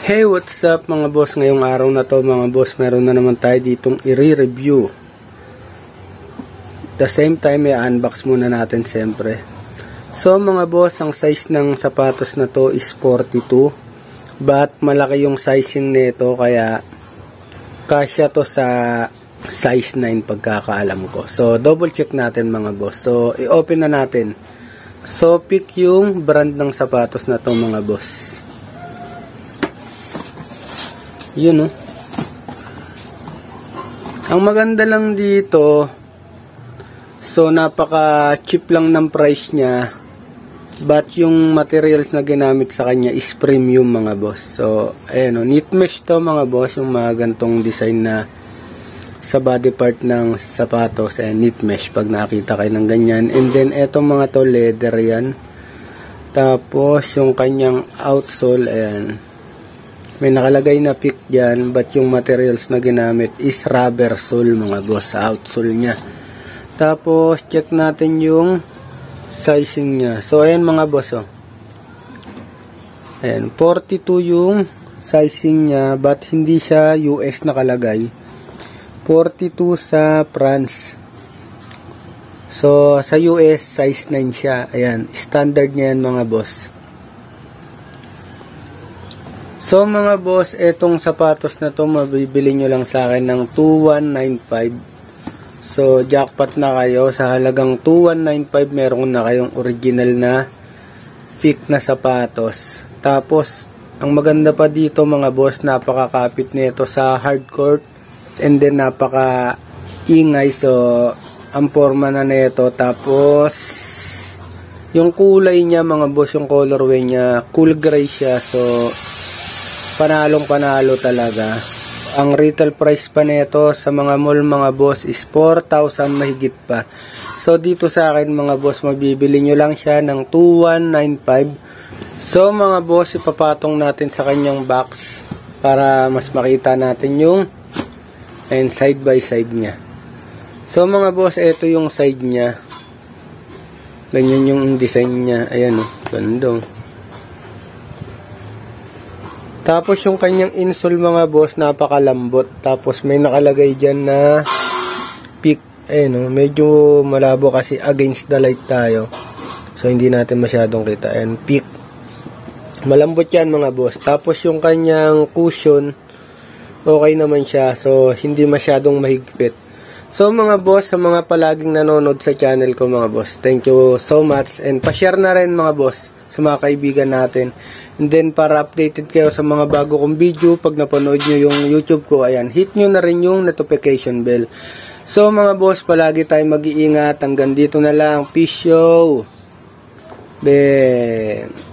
Hey, what's up mga boss? Ngayong araw na to mga boss, meron na naman tayo ditong i-review. The same time, i-unbox muna natin siyempre. So mga boss, ang size ng sapatos na to is 42. But malaki yung sizing nito, kaya kasya to sa size 9 pagkakaalam ko. So double check natin mga boss. So i-open na natin. So pick yung brand ng sapatos na to mga boss. Yun, oh. Ang maganda lang dito, so napaka cheap lang ng price niya, but yung materials na ginamit sa kanya is premium mga boss. So ayan, oh, knit mesh to mga boss, yung mga gantong design na sa body part ng sapatos, ayan, knit mesh pag nakita kayo ng ganyan. And then eto mga to, leather yan. Tapos yung kanyang outsole, ayan, may nakalagay na pick dyan, but yung materials na ginamit is rubber sole mga boss sa outsole nya. Tapos check natin yung sizing nya. So ayan mga boss, oh. Ayan, 42 yung sizing nya, but hindi siya US nakalagay. 42 sa France. So sa US size 9 siya. Ayan, standard nya yan mga boss. So mga boss, etong sapatos na to mabibili nyo lang sa akin ng 2195. So jackpot na kayo, sa halagang 2195 meron na kayong original na fit na sapatos. Tapos ang maganda pa dito mga boss, napakakapit nito sa hardcourt, and then napaka ingay. So ang forma na nito, tapos yung kulay niya mga boss, yung colorway niya cool gray siya. So panalong panalo talaga. Ang retail price pa nito sa mga mall mga boss is 4,000 mahigit pa. So dito sa akin mga boss, mabibili nyo lang siya ng 2195. So mga boss, ipapatong natin sa kanyang box para mas makita natin yung and side by side nya. So mga boss, ito yung side nya. Ganyan yung design nya. Ayan, oh, gandong. Tapos yung kanyang insole mga boss, napakalambot. Tapos may nakalagay dyan na pick. Ayun, medyo malabo kasi against the light tayo. So hindi natin masyadong kita. Ayan, pick. Malambot yan mga boss. Tapos yung kanyang cushion, okay naman siya. So hindi masyadong mahigpit. So mga boss, sa mga palaging nanonood sa channel ko mga boss, thank you so much. And pa-share na rin mga boss sa mga kaibigan natin. And then para updated kayo sa mga bago kong video, pag napanood nyo yung YouTube ko, ayan, hit nyo na rin yung notification bell. So mga boss, palagi tayong mag-iingat. Hanggang dito na lang. Peace show. Ben.